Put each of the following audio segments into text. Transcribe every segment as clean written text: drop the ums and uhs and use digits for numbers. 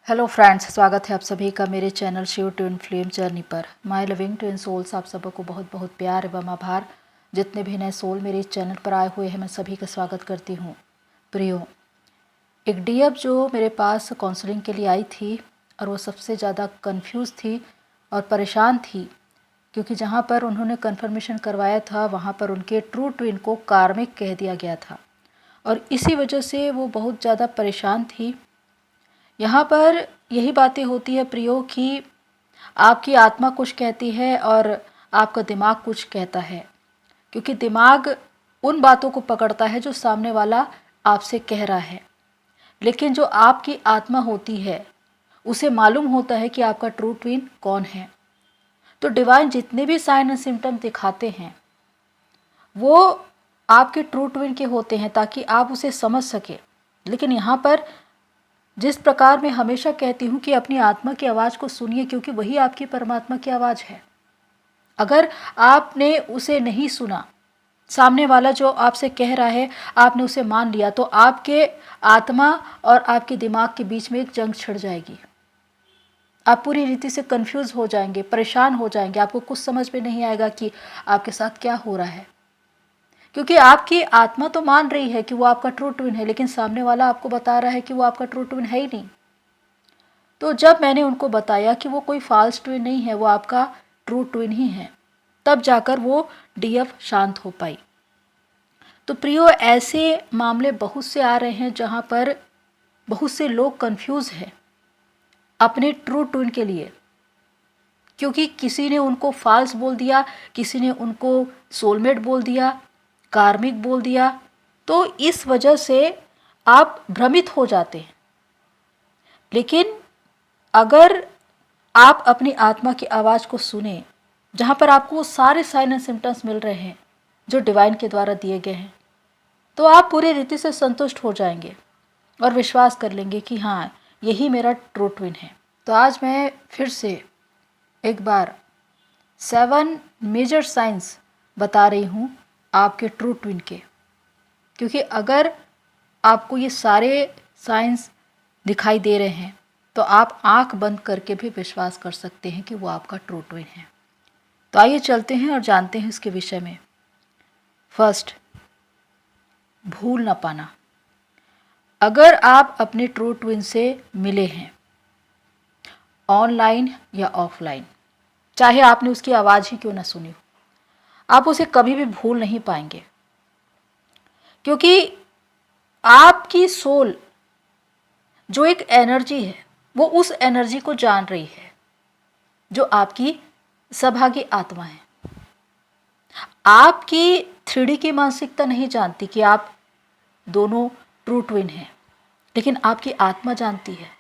Hello friends, स्वागत है आप सभी का मेरे channel Shiv twin flame journey पर। माय लिविंग ट्विन सोल्स, आप सबको बहुत बहुत प्यार एवं आभार। जितने भी नए सोल मेरे इस चैनल पर आए हुए हैं, मैं सभी का स्वागत करती हूँ। प्रियो, एक डीएफ जो मेरे पास काउंसलिंग के लिए आई थी और वो सबसे ज़्यादा कंफ्यूज थी और परेशान थी, क्योंकि जहाँ पर उन्होंने कन्फर्मेशन करवाया था वहाँ पर उनके ट्रू ट्विन को कार्मिक कह दिया गया था और इसी वजह से वो बहुत ज़्यादा परेशान थी। यहाँ पर यही बातें होती है प्रियो कि आपकी आत्मा कुछ कहती है और आपका दिमाग कुछ कहता है, क्योंकि दिमाग उन बातों को पकड़ता है जो सामने वाला आपसे कह रहा है, लेकिन जो आपकी आत्मा होती है उसे मालूम होता है कि आपका ट्रू ट्विन कौन है। तो डिवाइन जितने भी साइन एंड सिम्टम दिखाते हैं वो आपके ट्रू ट्विन के होते हैं, ताकि आप उसे समझ सके। लेकिन यहाँ पर जिस प्रकार मैं हमेशा कहती हूँ कि अपनी आत्मा की आवाज़ को सुनिए, क्योंकि वही आपकी परमात्मा की आवाज़ है। अगर आपने उसे नहीं सुना, सामने वाला जो आपसे कह रहा है आपने उसे मान लिया, तो आपके आत्मा और आपके दिमाग के बीच में एक जंग छिड़ जाएगी। आप पूरी रीति से कंफ्यूज हो जाएंगे, परेशान हो जाएंगे, आपको कुछ समझ में नहीं आएगा कि आपके साथ क्या हो रहा है, क्योंकि आपकी आत्मा तो मान रही है कि वो आपका ट्रू ट्विन है, लेकिन सामने वाला आपको बता रहा है कि वो आपका ट्रू ट्विन है ही नहीं। तो जब मैंने उनको बताया कि वो कोई फॉल्स ट्विन नहीं है, वो आपका ट्रू ट्विन ही है, तब जाकर वो डीएफ शांत हो पाई। तो प्रियो, ऐसे मामले बहुत से आ रहे हैं जहाँ पर बहुत से लोग कंफ्यूज हैं अपने ट्रू ट्विन के लिए, क्योंकि किसी ने उनको फॉल्स बोल दिया, किसी ने उनको सोलमेट बोल दिया, कार्मिक बोल दिया। तो इस वजह से आप भ्रमित हो जाते हैं। लेकिन अगर आप अपनी आत्मा की आवाज़ को सुने, जहाँ पर आपको वो सारे साइन एंड सिम्टम्स मिल रहे हैं जो डिवाइन के द्वारा दिए गए हैं, तो आप पूरी रीति से संतुष्ट हो जाएंगे और विश्वास कर लेंगे कि हाँ, यही मेरा ट्रू ट्विन है। तो आज मैं फिर से एक बार 7 मेजर साइंस बता रही हूँ आपके ट्रू ट्विन के, क्योंकि अगर आपको ये सारे साइंस दिखाई दे रहे हैं तो आप आंख बंद करके भी विश्वास कर सकते हैं कि वो आपका ट्रू ट्विन है। तो आइए चलते हैं और जानते हैं इसके विषय में। फर्स्ट, भूल ना पाना। अगर आप अपने ट्रू ट्विन से मिले हैं, ऑनलाइन या ऑफलाइन, चाहे आपने उसकी आवाज़ ही क्यों ना सुनी हो, आप उसे कभी भी भूल नहीं पाएंगे, क्योंकि आपकी सोल जो एक एनर्जी है वो उस एनर्जी को जान रही है जो आपकी सभागी आत्मा है। आपकी 3D की मानसिकता नहीं जानती कि आप दोनों ट्रू ट्विन हैं, लेकिन आपकी आत्मा जानती है।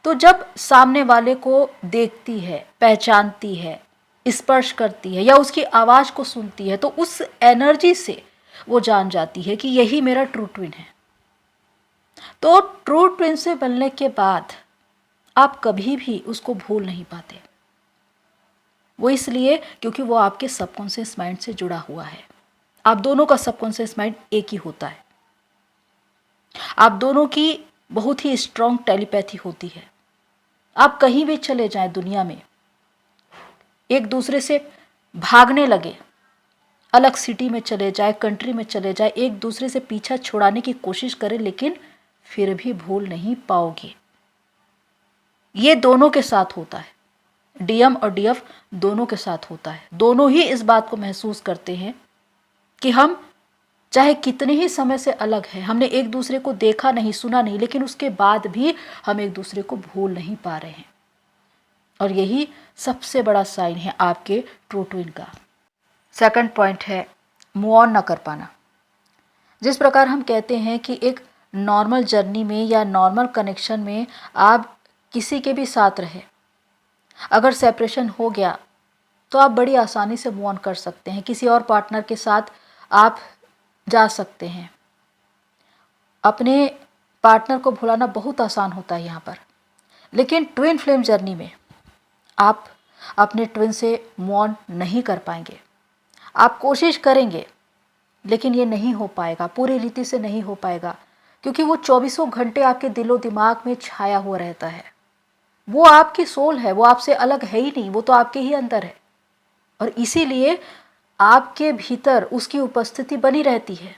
तो जब सामने वाले को देखती है, पहचानती है, स्पर्श करती है या उसकी आवाज़ को सुनती है, तो उस एनर्जी से वो जान जाती है कि यही मेरा ट्रू ट्विन है। तो ट्रू ट्विन से मिलने के बाद आप कभी भी उसको भूल नहीं पाते। वो इसलिए क्योंकि वो आपके सबकॉन्शियस माइंड से जुड़ा हुआ है। आप दोनों का सबकॉन्शियस माइंड एक ही होता है। आप दोनों की बहुत ही स्ट्रॉन्ग टेलीपैथी होती है। आप कहीं भी चले जाएं दुनिया में, एक दूसरे से भागने लगे, अलग सिटी में चले जाए, कंट्री में चले जाए, एक दूसरे से पीछा छुड़ाने की कोशिश करें, लेकिन फिर भी भूल नहीं पाओगे। ये दोनों के साथ होता है, डीएम और डीएफ दोनों के साथ होता है। दोनों ही इस बात को महसूस करते हैं कि हम चाहे कितने ही समय से अलग हैं, हमने एक दूसरे को देखा नहीं, सुना नहीं, लेकिन उसके बाद भी हम एक दूसरे को भूल नहीं पा रहे हैं। और यही सबसे बड़ा साइन है आपके ट्रू ट्विन का। सेकंड पॉइंट है मूव ऑन न कर पाना। जिस प्रकार हम कहते हैं कि एक नॉर्मल जर्नी में या नॉर्मल कनेक्शन में आप किसी के भी साथ रहे, अगर सेपरेशन हो गया तो आप बड़ी आसानी से मूव ऑन कर सकते हैं, किसी और पार्टनर के साथ आप जा सकते हैं। अपने पार्टनर को भुलाना बहुत आसान होता है यहाँ पर, लेकिन ट्विन फ्लेम जर्नी में आप अपने ट्विन से मूव ऑन नहीं कर पाएंगे। आप कोशिश करेंगे, लेकिन ये नहीं हो पाएगा, पूरी रीति से नहीं हो पाएगा, क्योंकि वो चौबीसों घंटे आपके दिलो दिमाग में छाया हुआ रहता है। वो आपकी सोल है, वो आपसे अलग है ही नहीं, वो तो आपके ही अंदर है और इसीलिए आपके भीतर उसकी उपस्थिति बनी रहती है।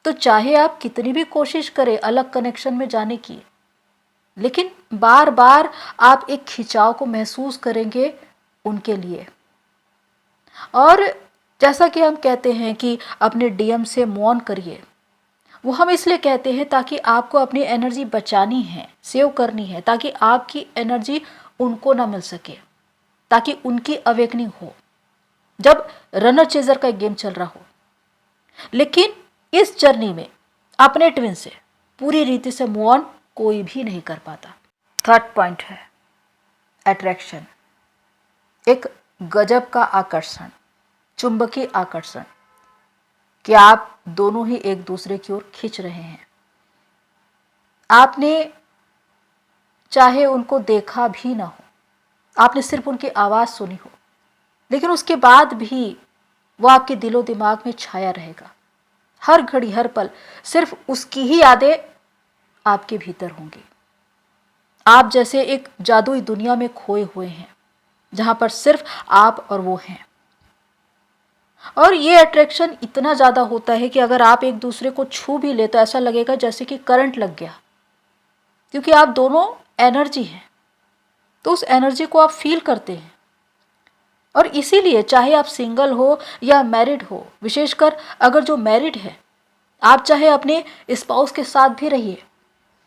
तो चाहे आप कितनी भी कोशिश करें अलग कनेक्शन में जाने की, लेकिन बार बार आप एक खिंचाव को महसूस करेंगे उनके लिए। और जैसा कि हम कहते हैं कि अपने डीएम से मौन करिए, वो हम इसलिए कहते हैं ताकि आपको अपनी एनर्जी बचानी है, सेव करनी है, ताकि आपकी एनर्जी उनको ना मिल सके, ताकि उनकी अवेकनिंग हो जब रनर चेजर का एक गेम चल रहा हो। लेकिन इस जर्नी में अपने ट्विन से पूरी रीति से मूव ऑन कोई भी नहीं कर पाता। थर्ड पॉइंट है अट्रैक्शन, एक गजब का आकर्षण, चुंबकीय आकर्षण कि आप दोनों ही एक दूसरे की ओर खींच रहे हैं। आपने चाहे उनको देखा भी ना हो, आपने सिर्फ उनकी आवाज सुनी हो, लेकिन उसके बाद भी वो आपके दिलो दिमाग में छाया रहेगा। हर घड़ी हर पल सिर्फ उसकी ही यादें आपके भीतर होंगी। आप जैसे एक जादुई दुनिया में खोए हुए हैं जहां पर सिर्फ आप और वो हैं। और ये अट्रैक्शन इतना ज़्यादा होता है कि अगर आप एक दूसरे को छू भी ले तो ऐसा लगेगा जैसे कि करंट लग गया, क्योंकि आप दोनों एनर्जी हैं, तो उस एनर्जी को आप फील करते हैं। और इसीलिए चाहे आप सिंगल हो या मैरिड हो, विशेषकर अगर जो मैरिड है, आप चाहे अपने स्पाउस के साथ भी रहिए,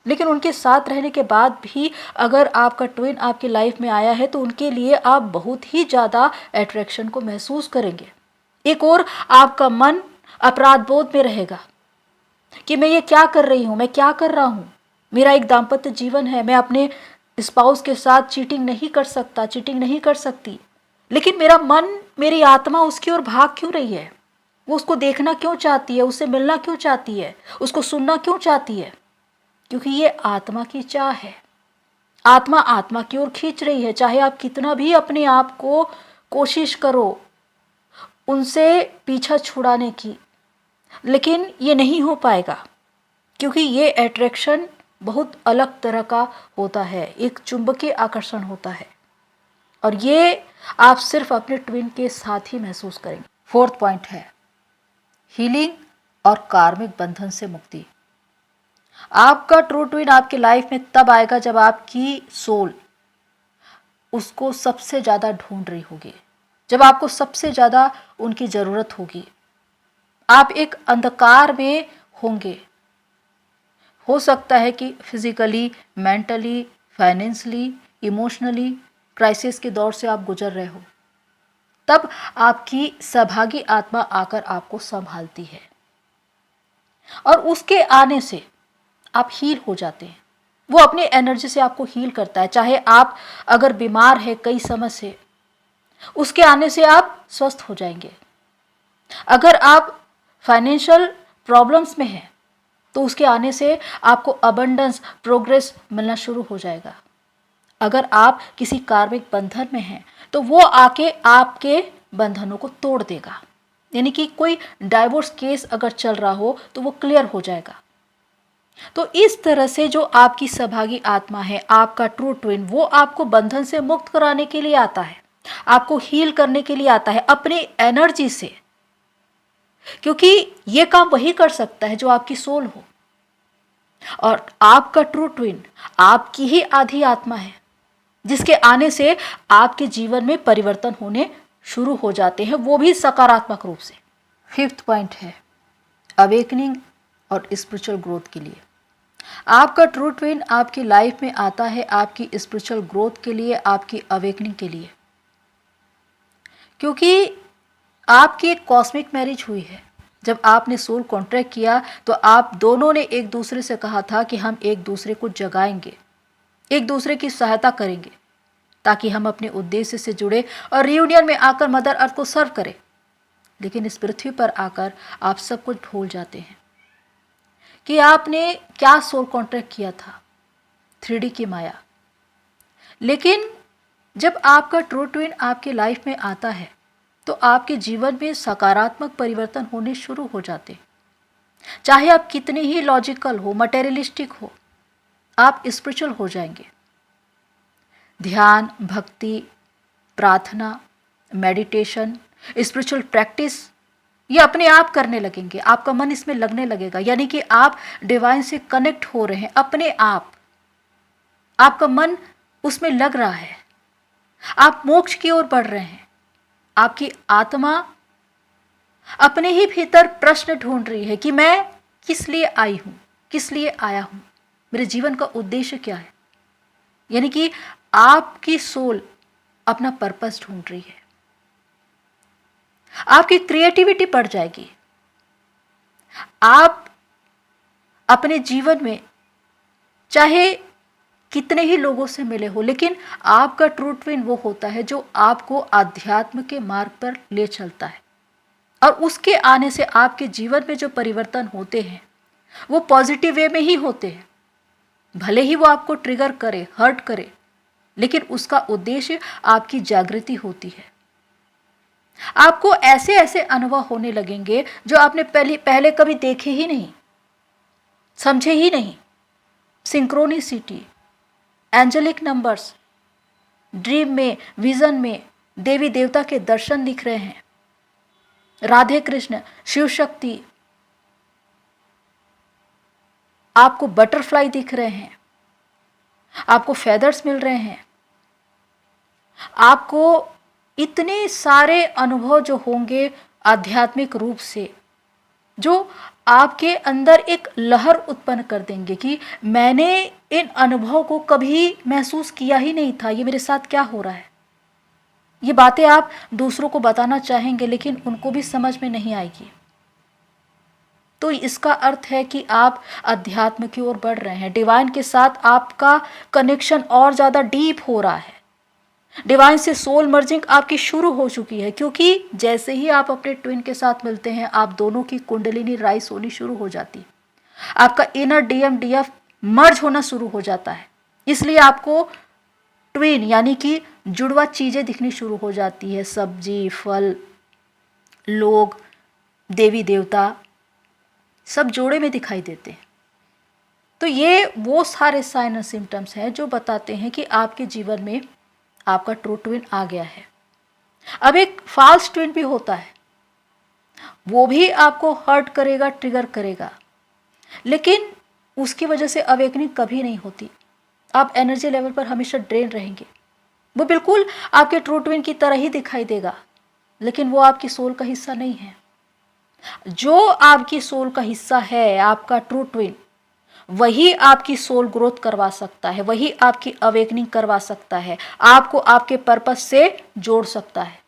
लेकिन उनके साथ रहने के बाद भी अगर आपका ट्विन आपकी लाइफ में आया है तो उनके लिए आप बहुत ही ज़्यादा अट्रैक्शन को महसूस करेंगे। एक और आपका मन अपराध बोध में रहेगा कि मैं ये क्या कर रही हूँ, मैं क्या कर रहा हूँ, मेरा एक दाम्पत्य जीवन है, मैं अपने स्पाउस के साथ चीटिंग नहीं कर सकता, चीटिंग नहीं कर सकती, लेकिन मेरा मन, मेरी आत्मा उसकी ओर भाग क्यों रही है? वो उसको देखना क्यों चाहती है, उससे मिलना क्यों चाहती है, उसको सुनना क्यों चाहती है? क्योंकि ये आत्मा की चाह है। आत्मा आत्मा की ओर खींच रही है। चाहे आप कितना भी अपने आप को कोशिश करो उनसे पीछा छुड़ाने की, लेकिन ये नहीं हो पाएगा, क्योंकि ये अट्रैक्शन बहुत अलग तरह का होता है, एक चुंबकीय आकर्षण होता है और ये आप सिर्फ अपने ट्विन के साथ ही महसूस करेंगे। फोर्थ पॉइंट है हीलिंग और कार्मिक बंधन से मुक्ति। आपका ट्रू ट्विन आपकी लाइफ में तब आएगा जब आपकी सोल उसको सबसे ज़्यादा ढूंढ रही होगी, जब आपको सबसे ज़्यादा उनकी ज़रूरत होगी। आप एक अंधकार में होंगे, हो सकता है कि physically, mentally, financially, emotionally crisis के दौर से आप गुजर रहे हो। तब आपकी सौभागी आत्मा आकर आपको संभालती है और उसके आने से आप हील हो जाते हैं। वो अपनी एनर्जी से आपको हील करता है। चाहे आप अगर बीमार है कई समय से, उसके आने से आप स्वस्थ हो जाएंगे। अगर आप फाइनेंशियल प्रॉब्लम्स में हैं तो उसके आने से आपको अबंडेंस, प्रोग्रेस मिलना शुरू हो जाएगा। अगर आप किसी कार्मिक बंधन में हैं तो वो आके आपके बंधनों को तोड़ देगा। यानी कि कोई डाइवोर्स केस अगर चल रहा हो तो वो क्लियर हो जाएगा। तो इस तरह से जो आपकी सौभागी आत्मा है, आपका ट्रू ट्विन, वो आपको बंधन से मुक्त कराने के लिए आता है, आपको हील करने के लिए आता है अपनी एनर्जी से, क्योंकि ये काम वही कर सकता है जो आपकी सोल हो। और आपका ट्रू ट्विन आपकी ही आधी आत्मा है, जिसके आने से आपके जीवन में परिवर्तन होने शुरू हो जाते हैं, वो भी सकारात्मक रूप से। फिफ्थ पॉइंट है अवेकनिंग और स्पिरिचुअल ग्रोथ के लिए। आपका ट्रू ट्विन आपकी लाइफ में आता है आपकी स्पिरिचुअल ग्रोथ के लिए, आपकी अवेकनिंग के लिए, क्योंकि आपकी एक कॉस्मिक मैरिज हुई है। जब आपने सोल कॉन्ट्रैक्ट किया तो आप दोनों ने एक दूसरे से कहा था कि हम एक दूसरे को जगाएंगे, एक दूसरे की सहायता करेंगे, ताकि हम अपने उद्देश्य से जुड़े और रियूनियन में आकर मदर अर्थ को सर्व करें। लेकिन इस पृथ्वी पर आकर आप सब कुछ भूल जाते हैं कि आपने क्या सोल कॉन्ट्रैक्ट किया था, 3D की माया। लेकिन जब आपका ट्रू ट्विन आपकी लाइफ में आता है तो आपके जीवन में सकारात्मक परिवर्तन होने शुरू हो जाते हैं। चाहे आप कितने ही लॉजिकल हो, मटेरियलिस्टिक हो, आप स्पिरिचुअल हो जाएंगे। ध्यान, भक्ति, प्रार्थना, मेडिटेशन, स्पिरिचुअल प्रैक्टिस, ये अपने आप करने लगेंगे, आपका मन इसमें लगने लगेगा, यानी कि आप डिवाइन से कनेक्ट हो रहे हैं अपने आप, आपका मन उसमें लग रहा है, आप मोक्ष की ओर बढ़ रहे हैं। आपकी आत्मा अपने ही भीतर प्रश्न ढूंढ रही है कि मैं किस लिए आई हूं, किस लिए आया हूं, मेरे जीवन का उद्देश्य क्या है। यानी कि आपकी सोल अपना पर्पस ढूंढ रही है। आपकी क्रिएटिविटी बढ़ जाएगी। आप अपने जीवन में चाहे कितने ही लोगों से मिले हो, लेकिन आपका ट्रू ट्विन वो होता है जो आपको आध्यात्म के मार्ग पर ले चलता है, और उसके आने से आपके जीवन में जो परिवर्तन होते हैं वो पॉजिटिव वे में ही होते हैं। भले ही वो आपको ट्रिगर करे, हर्ट करे, लेकिन उसका उद्देश्य आपकी जागृति होती है। आपको ऐसे ऐसे अनुभव होने लगेंगे जो आपने पहले कभी देखे ही नहीं, समझे ही नहीं। सिंक्रोनिसिटी, एंजेलिक नंबर्स, ड्रीम में, विजन में देवी देवता के दर्शन दिख रहे हैं, राधे कृष्ण, शिव शक्ति, आपको बटरफ्लाई दिख रहे हैं, आपको फेदर्स मिल रहे हैं, आपको इतने सारे अनुभव जो होंगे आध्यात्मिक रूप से, जो आपके अंदर एक लहर उत्पन्न कर देंगे कि मैंने इन अनुभवों को कभी महसूस किया ही नहीं था, ये मेरे साथ क्या हो रहा है। ये बातें आप दूसरों को बताना चाहेंगे, लेकिन उनको भी समझ में नहीं आएगी। तो इसका अर्थ है कि आप अध्यात्म की ओर बढ़ रहे हैं, डिवाइन के साथ आपका कनेक्शन और ज़्यादा डीप हो रहा है, डिवाइन से सोल मर्जिंग आपकी शुरू हो चुकी है। क्योंकि जैसे ही आप अपने ट्विन के साथ मिलते हैं, आप दोनों की कुंडलिनी राइज होनी शुरू हो जाती है, आपका इनर डीएम डीएफ मर्ज होना शुरू हो जाता है। इसलिए आपको ट्विन यानी कि जुड़वा चीज़ें दिखनी शुरू हो जाती है, सब्जी, फल, लोग, देवी देवता, सब जोड़े में दिखाई देते हैं। तो ये वो सारे साइन और सिम्टम्स हैं जो बताते हैं कि आपके जीवन में आपका ट्रू ट्विन आ गया है। अब एक फॉल्स ट्विन भी होता है, वो भी आपको हर्ट करेगा, ट्रिगर करेगा, लेकिन उसकी वजह से अवेकनिंग कभी नहीं होती। आप एनर्जी लेवल पर हमेशा ड्रेन रहेंगे। वो बिल्कुल आपके ट्रू ट्विन की तरह ही दिखाई देगा, लेकिन वो आपकी सोल का हिस्सा नहीं है। जो आपकी सोल का हिस्सा है, आपका ट्रू ट्विन, वही आपकी सोल ग्रोथ करवा सकता है, वही आपकी अवेकनिंग करवा सकता है, आपको आपके पर्पस से जोड़ सकता है।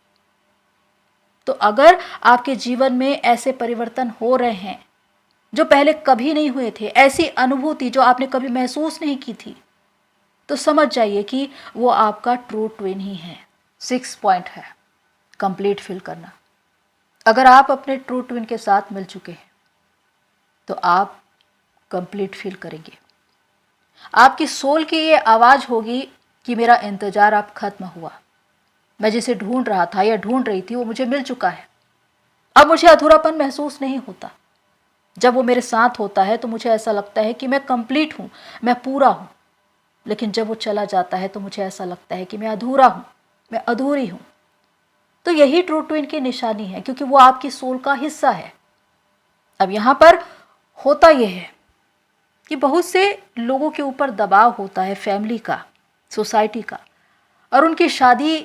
तो अगर आपके जीवन में ऐसे परिवर्तन हो रहे हैं जो पहले कभी नहीं हुए थे, ऐसी अनुभूति जो आपने कभी महसूस नहीं की थी, तो समझ जाइए कि वो आपका ट्रू ट्विन ही है। 6 पॉइंट है कंप्लीट फील करना। अगर आप अपने ट्रू ट्विन के साथ मिल चुके हैं तो आप कंप्लीट फील करेंगे। आपकी सोल की ये आवाज़ होगी कि मेरा इंतज़ार अब खत्म हुआ, मैं जिसे ढूंढ रहा था या ढूंढ रही थी वो मुझे मिल चुका है, अब मुझे अधूरापन महसूस नहीं होता। जब वो मेरे साथ होता है तो मुझे ऐसा लगता है कि मैं कंप्लीट हूँ, मैं पूरा हूँ, लेकिन जब वो चला जाता है तो मुझे ऐसा लगता है कि मैं अधूरा हूँ, मैं अधूरी हूँ। तो यही ट्रू ट्विन की निशानी है, क्योंकि वो आपकी सोल का हिस्सा है। अब यहाँ पर होता यह है कि बहुत से लोगों के ऊपर दबाव होता है, फैमिली का, सोसाइटी का, और उनकी शादी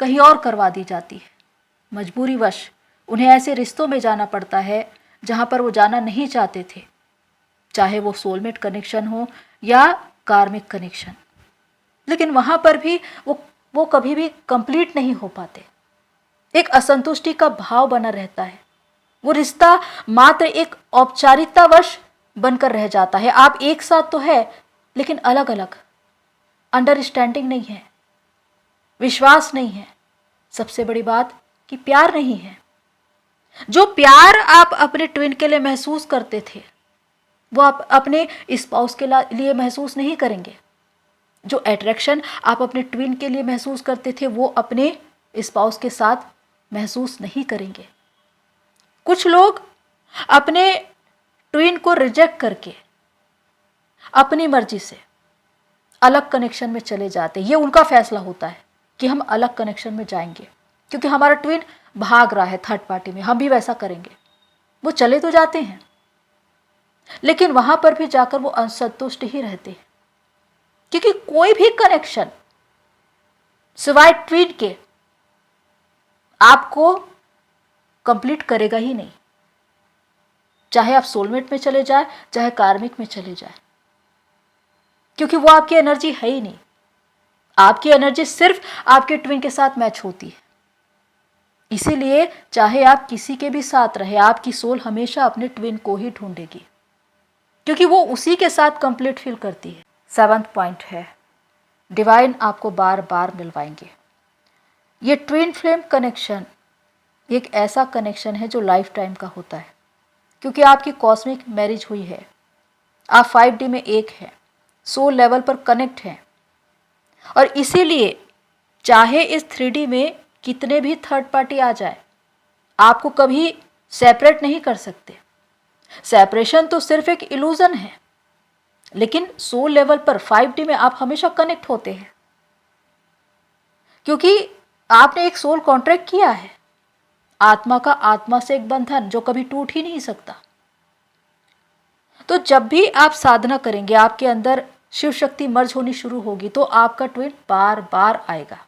कहीं और करवा दी जाती है। मजबूरीवश उन्हें ऐसे रिश्तों में जाना पड़ता है जहाँ पर वो जाना नहीं चाहते थे, चाहे वो सोलमेट कनेक्शन हो या कार्मिक कनेक्शन। लेकिन वहाँ पर भी वो कभी भी कंप्लीट नहीं हो पाते। एक असंतुष्टि का भाव बना रहता है। वो रिश्ता मात्र एक औपचारिकतावश बनकर रह जाता है। आप एक साथ तो है, लेकिन अलग अलग। अंडरस्टैंडिंग नहीं है, विश्वास नहीं है, सबसे बड़ी बात कि प्यार नहीं है। जो प्यार आप अपने ट्विन के लिए महसूस करते थे, वो आप अपने स्पाउस के लिए महसूस नहीं करेंगे। जो अट्रैक्शन आप अपने ट्विन के लिए महसूस करते थे, वो अपने स्पाउस के साथ महसूस नहीं करेंगे। कुछ लोग अपने ट्विन को रिजेक्ट करके अपनी मर्जी से अलग कनेक्शन में चले जाते हैं। ये उनका फैसला होता है कि हम अलग कनेक्शन में जाएंगे, क्योंकि हमारा ट्विन भाग रहा है थर्ड पार्टी में, हम भी वैसा करेंगे। वो चले तो जाते हैं, लेकिन वहां पर भी जाकर वो असंतुष्ट ही रहते हैं, क्योंकि कोई भी कनेक्शन सिवाय ट्विन के आपको कंप्लीट करेगा ही नहीं, चाहे आप सोलमेट में चले जाए, चाहे कार्मिक में चले जाए, क्योंकि वो आपकी एनर्जी है ही नहीं। आपकी एनर्जी सिर्फ आपके ट्विन के साथ मैच होती है। इसीलिए चाहे आप किसी के भी साथ रहे, आपकी सोल हमेशा अपने ट्विन को ही ढूंढेगी, क्योंकि वो उसी के साथ कंप्लीट फील करती है। 7th पॉइंट है, डिवाइन आपको बार बार मिलवाएंगे। ये ट्विन फ्लेम कनेक्शन एक ऐसा कनेक्शन है जो लाइफ टाइम का होता है, क्योंकि आपकी कॉस्मिक मैरिज हुई है, आप 5D में एक हैं, सोल लेवल पर कनेक्ट हैं, और इसीलिए चाहे इस 3D में कितने भी थर्ड पार्टी आ जाए, आपको कभी सेपरेट नहीं कर सकते। सेपरेशन तो सिर्फ एक इल्यूजन है, लेकिन सोल लेवल पर 5D में आप हमेशा कनेक्ट होते हैं, क्योंकि आपने एक सोल कॉन्ट्रैक्ट किया है, आत्मा का आत्मा से एक बंधन जो कभी टूट ही नहीं सकता। तो जब भी आप साधना करेंगे, आपके अंदर शिव शक्ति मर्ज होनी शुरू होगी, तो आपका ट्विन बार बार आएगा।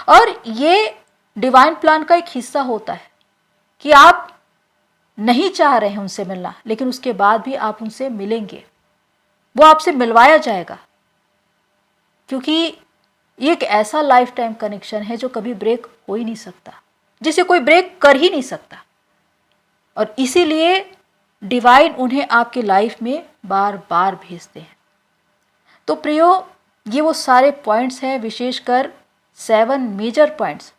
और ये डिवाइन प्लान का एक हिस्सा होता है कि आप नहीं चाह रहे हैं उनसे मिलना, लेकिन उसके बाद भी आप उनसे मिलेंगे, वो आपसे मिलवाया जाएगा, क्योंकि ये एक ऐसा लाइफ टाइम कनेक्शन है जो कभी ब्रेक हो ही नहीं सकता, जिसे कोई ब्रेक कर ही नहीं सकता। और इसीलिए डिवाइन उन्हें आपके लाइफ में बार बार भेजते हैं। तो प्रियो, ये वो सारे पॉइंट्स हैं, विशेषकर 7 मेजर पॉइंट्स।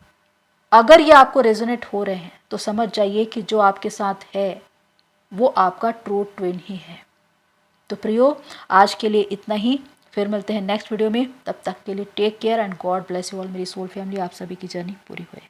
अगर ये आपको रेजोनेट हो रहे हैं तो समझ जाइए कि जो आपके साथ है वो आपका ट्रू ट्विन ही है। तो प्रियो, आज के लिए इतना ही, फिर मिलते हैं नेक्स्ट वीडियो में। तब तक के लिए take care and God bless you all. मेरी सोल फैमिली, आप सभी की जर्नी पूरी हुई।